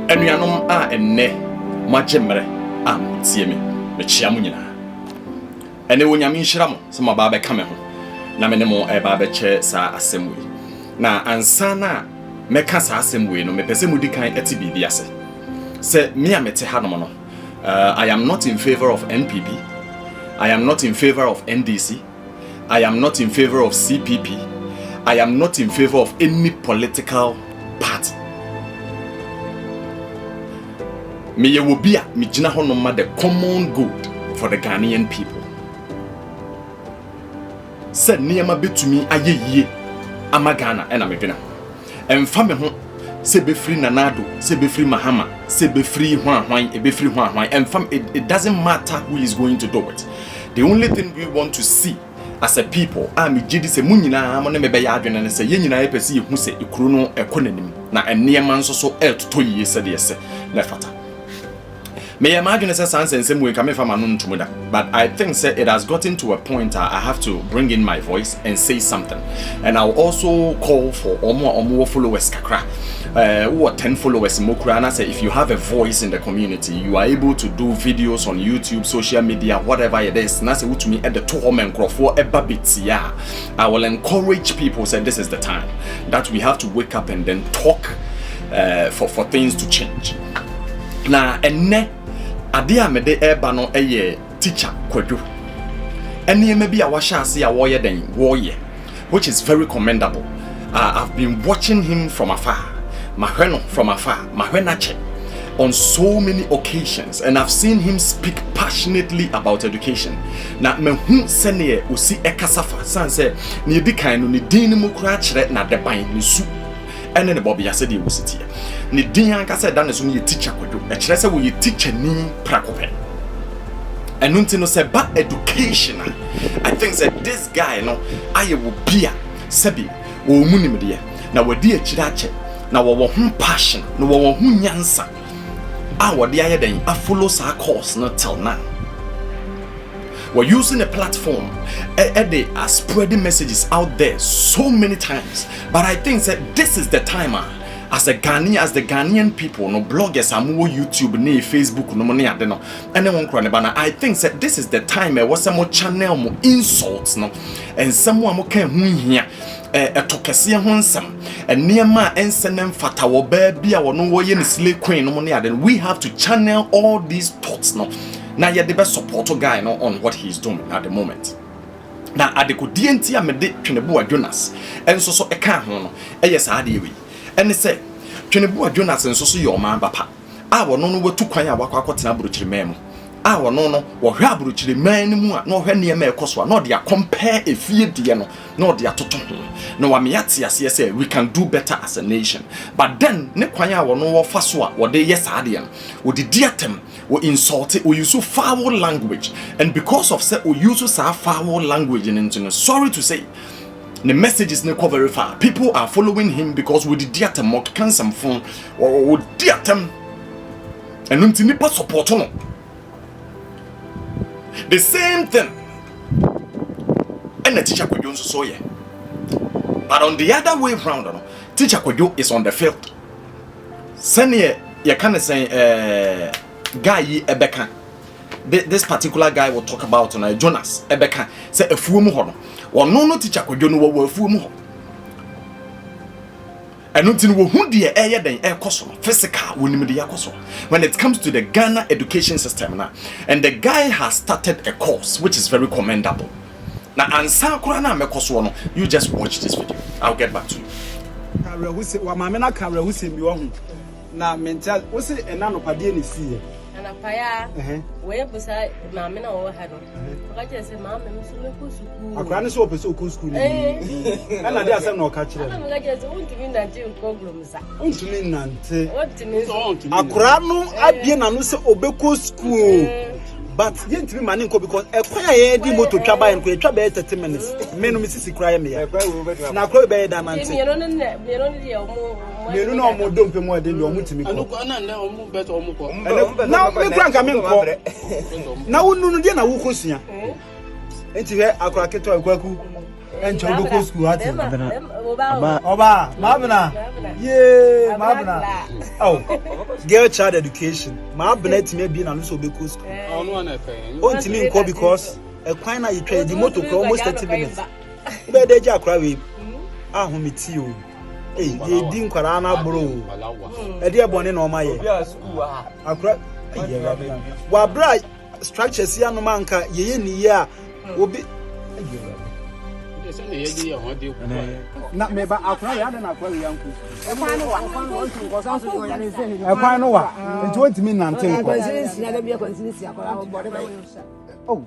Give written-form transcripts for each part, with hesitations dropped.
Enuanom a enne magemre am tie me chia mu nyina. Ene wonyame nhira mo se mo ba be ka me ho. Na me ne mo e ba be che sa asem we. Na ansa na me ka sa asem we no me pese mu di kan eti bibi ase. Se me a mete ha no no. I am not in favor of NPP. I am not in favor of NDC. I am not in favor of CPP. I am not in favor of any political party. Me ye will be a me jina honoma the common good for the Ghanaian people. Said niyama betumi aye ye ama Ghana ena me dwena. Emfa me ho se be free Nanado, se be free Mahama, se be free Hwan, e be free Hwan. Emfa it doesn't matter who is going to do it. The only thing we want to see as a people, me jidi se munyina mo ne me be ya adwene ne se ye nyina e pese ye hu se ekuru no ekonanim na enema nso so to ye se de se na fata. May imagine say same way come from anun. But I think it has gotten to a point I have to bring in my voice and say something. And I'll also call for more followers kakra. Who are 10 followers in Mokura, and I say if you have a voice in the community, you are able to do videos on YouTube, social media, whatever it is. And I say to me at the 2 home and crop for a bit. Yeah, I will encourage people say this is the time that we have to wake up and then talk for things to change. Now and adia me de eba no eye teacher Kwadwo ene me bia wa sha ase ya wo ye den wo ye, which is very commendable. I've been watching him from afar, mahweno from afar, mahwenache on so many occasions, and I've seen him speak passionately about education. Na me hu sene osi ekasafa san se ne di kan no ne din mu kura kire na de ban ne su ene ne bobi ase de wositi ne din anka se da ne so ne teacher Kwadwo e kire se wo ye teacher ni prakope enu nti no se ba education. I think that this guy no aye wo bia sebi wo munim de na wadi a kire ache na wo ho passion na wo ho nyansa a wadi aye den a follow sa course no till now. We're using a platform they are spreading messages out there so many times, but I think that this is the time as the Ghanaian people, no bloggers, more YouTube, no Facebook, no money, I don't know, anyone crying about. I think that this is the time where some more channel, more insults, no, and someone more can here. A tokesia honsam and near ma and send them fatawo baby or no way in slave queen no money. Then we have to channel all these thoughts no. Now you're the best supporter guy no on what he's doing at the moment. Now at the DNT I made Twenebu Jonas and so a can no yes I did we and they say Twenebu Jonas and so your man papa. I will no what to quite a wakwatina bruchimemo. Our no or Rabuchi man no henny me coswa, no dia compare a fear diano, no dia toton. No amiatia say we can do better as a nation. But then Nequaya or no faswa or they yes adian would the diatem will insult it or use foul language, and because of that we use our foul language in internet. Sorry to say the message is not very far. People are following him because we the diatem mock can some phone or diatem and untinipa support on. The same thing. And the teacher Kwadwo so yeah. But on the other way round, teacher Kwadwo is on the field. Senior, you can say guy Ebeka. This particular guy will talk about Jonas Ebeka. Say a few more. Or no teacher Kwadwo no wo few more. And until who the air than air cost physical when it comes to the Ghana education system now, and the guy has started a course which is very commendable. Now ansa kurana mekoso you just watch this video. I'll get back to you. Na mental wose enano pade ni fie anapaya we busa maame na wo ha do ka je se maame mso me ko school akra ne so opese ko school ni ana de asem na o ka kire ana me ga je untumi nante ko glomsa untumi nante untumi akra no abie na no se obeko school but yentimi mani ko because ekwa ye di moto twa ba enko twa ba 30 minutes me no misisi kra ye me ya na akra be da nante me no de omo Menu no mo dompe mo de o mutimi ko. Anuko na na o mu beto o mu ko. Na me kranka me nko. Na wonu de na wo kosua. Enti he akora keto akwaku. Encho go school ati. Oba, Mabna. Yeah, Mabna. Oh, girl child education. Mabna to me being also because to me because a quina you trade the motor for almost 30 minutes. But they jack cry. Ah, who meet you? Hey, you didn't quarana bro. A dear bonnet on my I cry. Well, bright structures, young manka, ye in the year will be. Not me, but I'll cry out and I'll call you uncle. I find no one. It 20 minutes. Oh.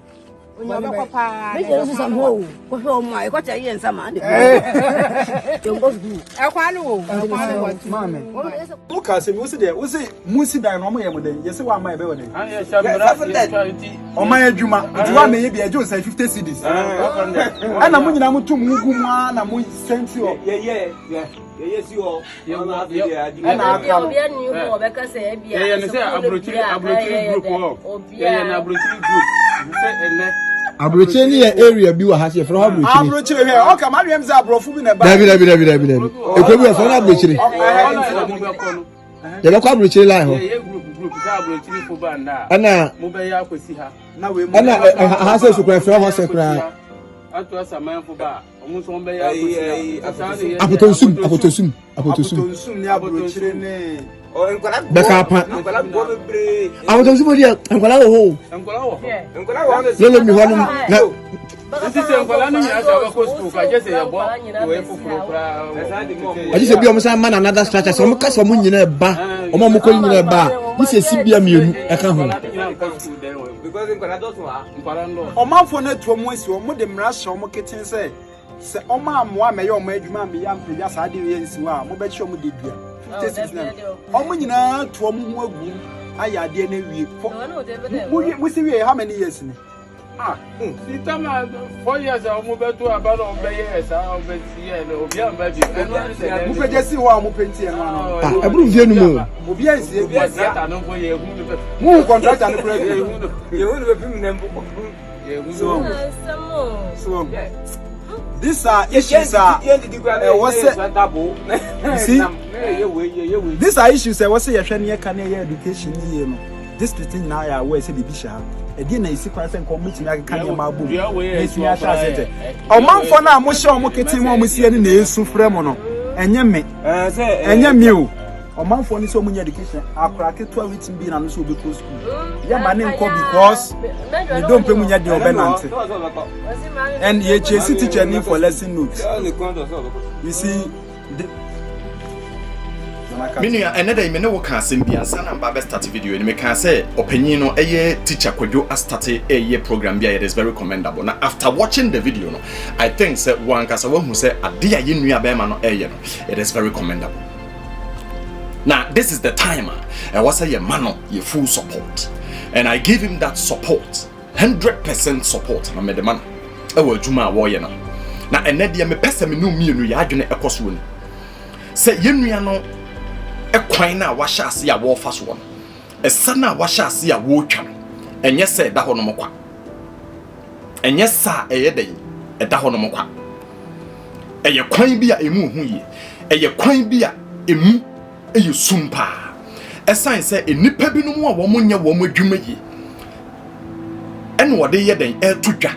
Papa, some home. Oh my, what a year and some money. Look, I said, was it? Was it Musi Dynamo? Yes, one my building. Oh, my Juma, one may be a Joe say 50 cities. And I'm going to Muguma, I'm going to send you. Yeah. Yes, you all. And I Abrocheni area bi wa ha se from Abrocheni. Abrocheni here. Okay, my name is Abrofu bi na ba. Dabi. Ekobi e from Abrocheni. Ye be kwa Abrocheni line ho. Group ka Abrocheni fo banda. Ana mo be ya kwesi ha. Na we mo. Ana ha se su kwa from ho se kwa. Atu asaman fo ba. Omo so be ya kwesi. Apotonsum ni Abrocheni ne. Beka pa. Awon so dia enkwala wo. Enkwala wo. Lele mi ho no na. This is enkwala no nya sa ba ko school ka je se ye bo. We fufuro kra. Aji se bi o mo sa man another structure so mo ka so mo nyina ba. O mo ko nyina ba. This is bia mienu e ka ho. Because enkwala do so ha. Enkwala ndo. O man fo na tuo mo esi o mo de mra hye o mo keten se o ma amoa me ye o ma adwuma me ya mpia sa de we nsi wa mo be chi o mo de dua. Omo nyina to omo hu agu ayade na wie we see we how many years ni si tama 4 years omo beto abalo omo be years omo be year no obi am ba bi mo pe je si wa omo penti e no ebru vie nu mo obi ansi obi ata no go ye hu mu contractor no pra ye hu be film na mbo ye hu so these are issues these are issues what's your training can education here no this thing now ya where say bibi sha e dey na isi kwase committee na kan ya mabu esi ya sha sete o man for na mo sha o mo keti mo si ani na esu frɛ mo no enye me enye me o man for ni so mo nya education akora keto wetin bi na no so be close school ya ma ne nko because you don't pay mo nya de obenante and ye chase teacher need for lesson notes you see Minua another me no ka asem bia nsa na mba be start video ni me ka say opanyin no eye teacher Kwadwo a start eye program bia it is very commendable. Now after watching the video no I think say one kasa wa hu say ade a ye nua be ma no eye no it is very commendable. Now this is the time I was say your man your full support and I give him that support 100% support na me the man e wa adwuma a wo ye no na enede me pese me no mienu ya adwene ekoso ni say ye nua no ekwan na wa hya ase ya wo fa so no esa na wa hya ase ya wo twa no enye se da ho no mokwa enye sa eye den da ho no mokwa eye kwan bi a emu hu yi eye kwan bi a emu eye sumpa esan se enipa bi no mu a wo monye wo madwuma yi ene wo de ye den etudwa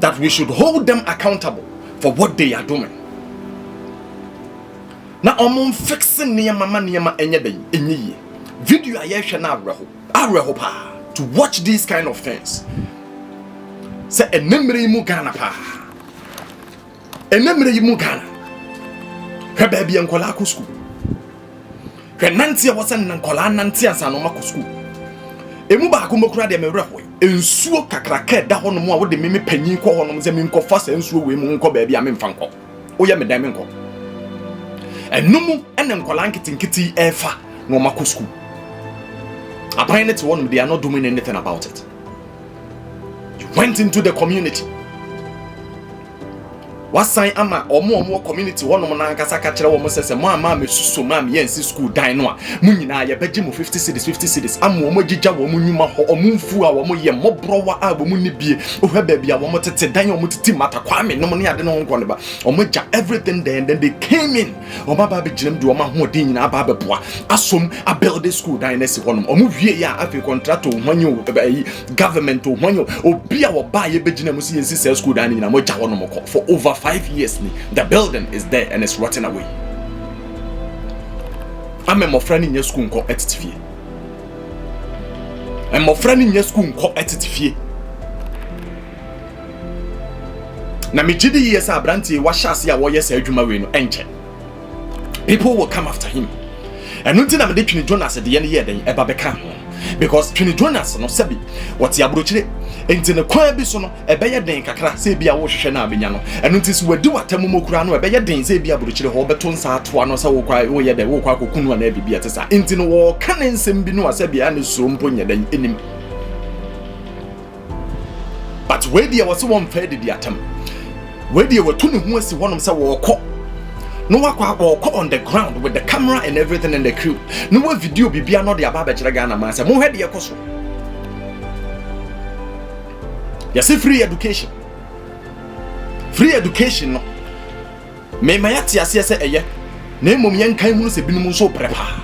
that we should hold them accountable for what they are doing. Na omon fixing niema enye den enye yi video aye hwe na areho pa to watch these kind of things. Say enemre mu Ghana pa enemre mu Ghana hwe ba bia nkola ko school hwe nantia wosan nkola nantia ansa no mako school emu ba ko mokura de mereho ensuo kakraka da ho no mu a wo de meme panyin ko ho no ze me nkofa sa ensuo we mu nko ba bia me mfa nko wo ye me dan me nko enumu ene nkola nkitinkiti efa no mako school apparently one they are not doing anything about it. You went into the community wasan ama omo community wonom na nkasa ka kire wo mo sese mo ama me suso ma me yensi school dan no a munyina ye beje mo 50 cedis ama omo gigya wo mo nwuma ho omo mfu a wo mo ye mobrowa a wo mo ni bie ohwe ba bia wo mo tete dan wo mo titi mata kwame no mo ne ade no nko ne ba omo gya everything there, and then they came in omo ba be ginam do omo ho din nyina ba beboa asom a build school dan na si honom omo wie ya afi contract o hwanyo government o hwanyo obi a wo ba ye begina mo si yensi school dan nyina mo gya honom for over 5 years. The building is there and it's rotting away. I'm a friend in your school called Etitifie. I'm a friend in your school called Etitifie. Na me jidi years abranti wa shasi ya wo yes adwuma we no enche. People will come after him. And nothing na me de Twini Jonas de ye ne ye den eba beka ho. Because Twini Jonas no sebi what ya brochire enti ne kwan bi so no ebeye den kakra se bia wo hwehwe na abenya no eno nti se wadi watam mokura no ebeye den se bia brochire ho beto nsa atoa no se wo kwa wo ye de wo kwa kokunu na bibia tesa enti no wo ka ne nsem bi no ase bia ne so mpo nya den enim. But we dia was one fed di atam we dia watu ne ho asi honom se wo kɔ no wakwa on the ground with the camera and everything and the crew no video bibia no de aba be kire Ghana man se mo hwede ye koso. Yes, free education. Free education no. Me mayati asese eye. Na emom yen kan hunu se binum so prepa.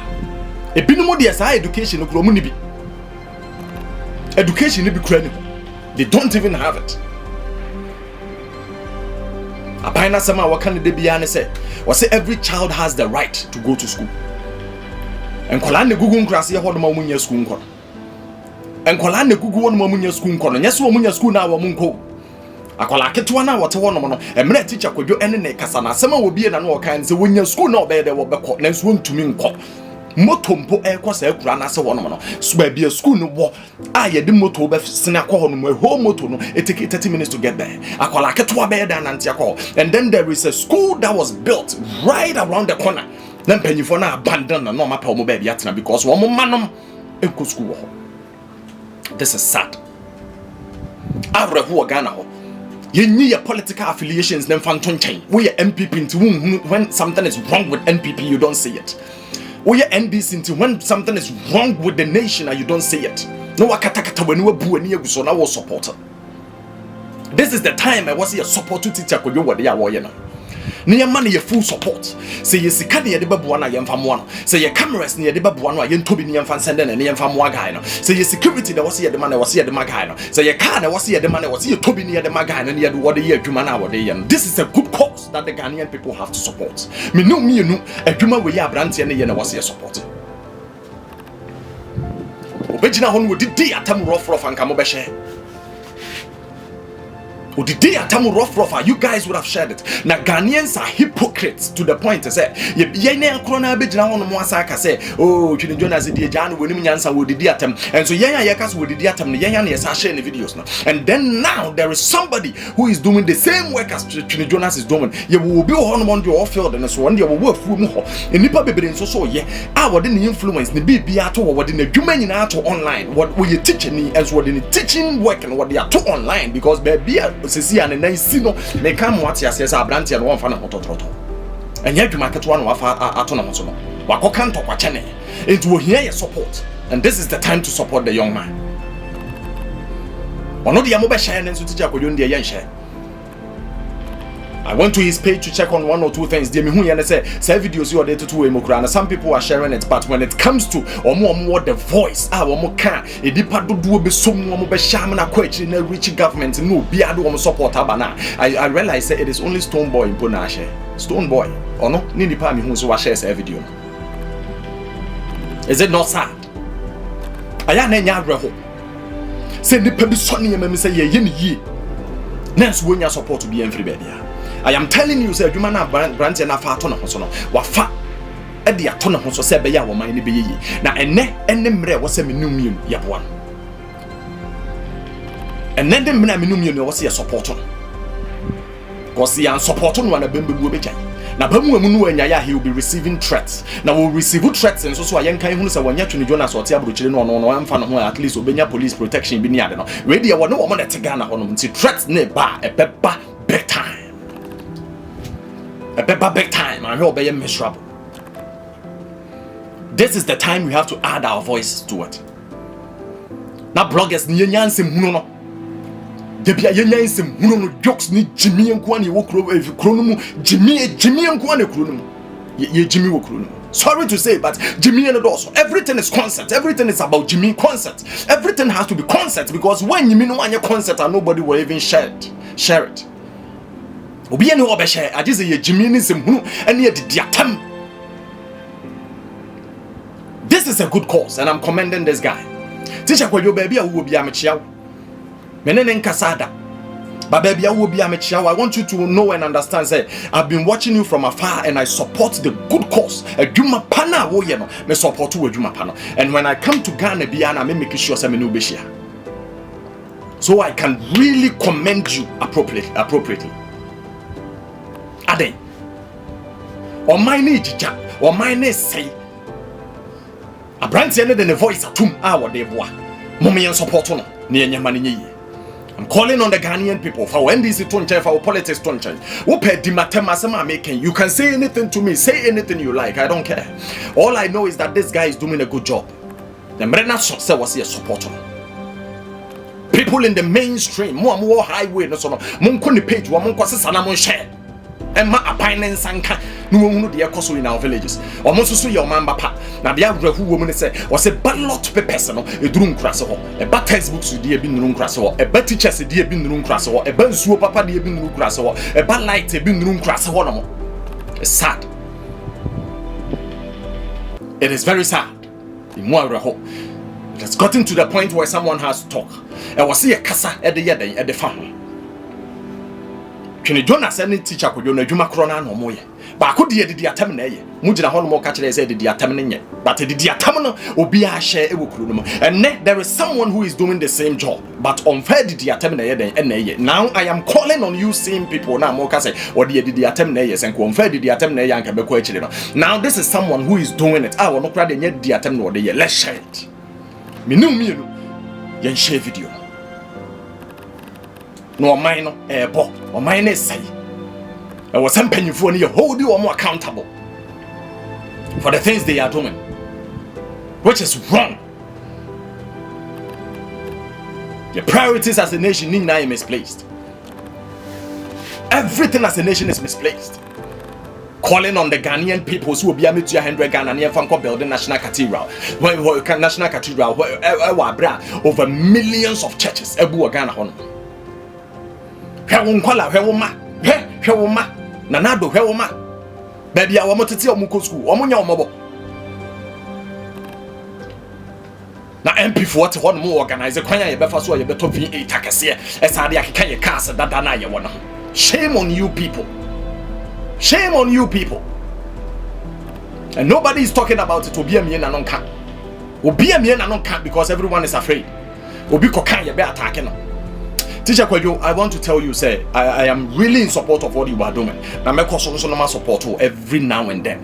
E binum de esa education no kuro mu ni bi. Education ni bi kura ni. They don't even have it. Apaina sama wakane de bia ne se, we say every child has the right to go to school. Enkola ne gugu nkrase ye hodoma wo munya school nkono. Enkola ne gugu won munya school nkono. Nyese wo munya school na wo munko. Akola ketewa na wote wono no. Emre teacher kwadwo ene ne kasa na asema wo bie na no kan se wonya school na obeye de wo bekọ. Na nso ntumi nkọ. Motompo ekosa ekura na se wono no. So ba bia school no wo a ye de moto be sene akọ hono mo ho moto no it take 30 minutes to get there. Akola ketewa be da na ntia akọ. And then there is a school that was built right around the corner. Na mpanyifo na abandon na no mapa mo ba bia tena because wo mo manom enko school wo. This is sad. Arreho Ghana ho. You need your political affiliations then phantom chain. We are MPP into when something is wrong with NPP, you don't say it. We are NDC into when something is wrong with the nation and you don't say it. No wakatakata when you boo and you so now supporter. This is the time I was here support to teacher could you what they are warrior. Near money your full support. Say you see can the babuana yam from one. Say your cameras near the babuana yen tobi yam fan sending and yam from wagano. Say your security that was here the man was here the magano. Say your car that was here the man was here tobi near the magano and yet what the year Jumana what day and this is a good cause that the Ghanaian people have to support. Me know a Juma we are brandy and yen was here support. Obejina hon would di atam rough and kamobeshe. You guys would have shared it. Now Ghanaians are hypocrites to the point to say, oh, Twini Jonas did Jan when Nyansa would the atom, and so Yakas would the atom, Yayan sharing the videos now. And then now there is somebody who is doing the same work as Twini Jonas is doing. You will be on your field and so on your work for more. And Nipa Baby so yeah, I didn't influence the BB or what in the human online, what were you teaching as what in the teaching work and what they are to online because baby. Sisi and then see no they come what yes abranti and one fan motototo and yet you market one wafa atona mosono wako kan to kwa chene it will hear your support and this is the time to support the young man ono dia mo be share nso teacher kodyo ndia yen share. I went to his page to check on one or two things. They me hu yan say videos you are there to emokra. Some people are sharing it, but when it comes to omo the voice, omo kan edipa dodo be som omo be sham na kwachi na rich government no bia do omo support abana. I realize it is only Stone Boy in Pona share. Stone Boy, or no? Ni nipa me hu so wa share say video. Is it not sad? Aya na nya reho. Say nipa bi so ne me say ye ni. Nens wonya support to be free baby. I am telling you, say, you man have branch and a fat on a hosono. Wafa at the atona hoso said, Baya, or mine be ye. Now, and nemre was a minum yabuan. And then the minum was a support on. Because the unsupported one a bimbo will be. Now, Bamu and Yaya, he will be receiving threats. Now, we'll receive threats, and so I young kind who say, when you're to Jonas or Tiabu children on one fan who at least obey police protection. Biniadano. Radio, no woman at Ghana on threats nearby a pepper big time. A big time. I will be miserable. This is the time we have to add our voices to it. Now bloggers ni nyanse hunu no. Debia nyanse hunu no jokes ni Jimmy enko na wo kro no mu Jimmy enko na kro no mu. Ye Jimmy wo kro no mu. Sorry to say, but Jimmy and also everything is concert. Everything is about Jimmy concert. Everything has to be concert because when you mean one concert and nobody will even share it. Obi any obe share. I just say Jimmy ni sem hunu and ye diatam. This is a good cause and I'm commending this guy. Teacher Kwayo baby a wo bia mechiaw. Menene nkasada. But baby I will be mechiaw. I want you to know and understand say I've been watching you from afar and I support the good cause. Adwuma pana wo ye no me support wo adwuma pana. And when I come to Ghana bia na me make sure say me no be share. So I can really commend you appropriately. Ade. O mine ejija, o mine say Abranti ene the voice atum a wo de boa. Mommy and support no na enyama ne yi. I'm calling on the Ghanaian people for NDC to change, for politics to change. You can say anything to me, say anything you like, I don't care. All I know is that this guy is doing a good job. The Mrena say was a supporter. People in the mainstream, more highway, no so no page, share. Emma apine sanka no hunu de ekoso in our villages omonso so your man papa na de awrahu wo mu say o say ballot papers no eduru nkrase ho e ba textbooks de bi nuru nkrase ho e ba teachers de bi nuru nkrase ho e ba nsuo papa de bi nuru nkrase ho e ba light bi nuru nkrase ho no mo. It's sad. It is very sad. It has gotten to the point where someone has to talk. E was say kasa e de fa Twene Jonas any teacher ko Jonas adwuma kro na no moye ba ko de didi atam na eye mu gina ho no mo ka kire say didi atam ne nye but didi atam no obi a share e wo kro no mo and there is someone who is doing the same job but unfair didi atam na eye den na eye. Now I am calling on you same people na mo ka say o de didi atam na eye sen ko unfair didi atam na eye anka be ko akire no. Now this is someone who is doing it no kra de nye didi atam na o de ye. Let's share it. Minum yen share video no mine no ebo o mine na say e was some panyfo ne hold you more accountable for the things they are doing, which is wrong. The priorities as a nation in now misplaced. Everything as a nation is misplaced. Calling on the Ghanaian people who will be able to 100 Ghana near Fanko building National Cathedral. National Cathedral over millions of churches. Ebu Ghana hon. Hwewonkola hwewoma nanado hwewoma baby a womotete omuko school omunya omobo na MP for what hon mo organize kwanya ye befa so ye beto V8 akese esade akeka ye cars dada na ye wono. Shame on you people. Shame on you people. And nobody is talking about it. Obi amie na nonka. Obi amie na nonka because everyone is afraid. Obi kokan ye be attacking no. Teacher Kwayo, I want to tell you, say, I am really in support of what you are doing. Now, me koso nso na support you every now and then.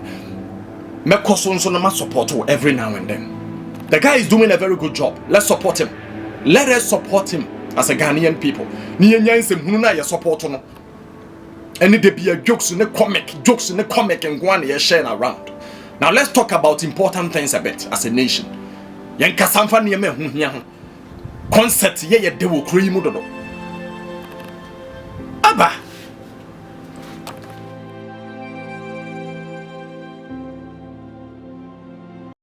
Me koso nso na support you every now and then. The guy is doing a very good job. Let's support him. Let us support him as a Ghanaian people. Ni ensem hunu na ye support no. Any dey be jokes in the comic and go on here sharing around. Now let's talk about important things a bit as a nation. Yen kasamfa ne me hu hia ho. Concert ye de wo kro yi mu dodo. Aba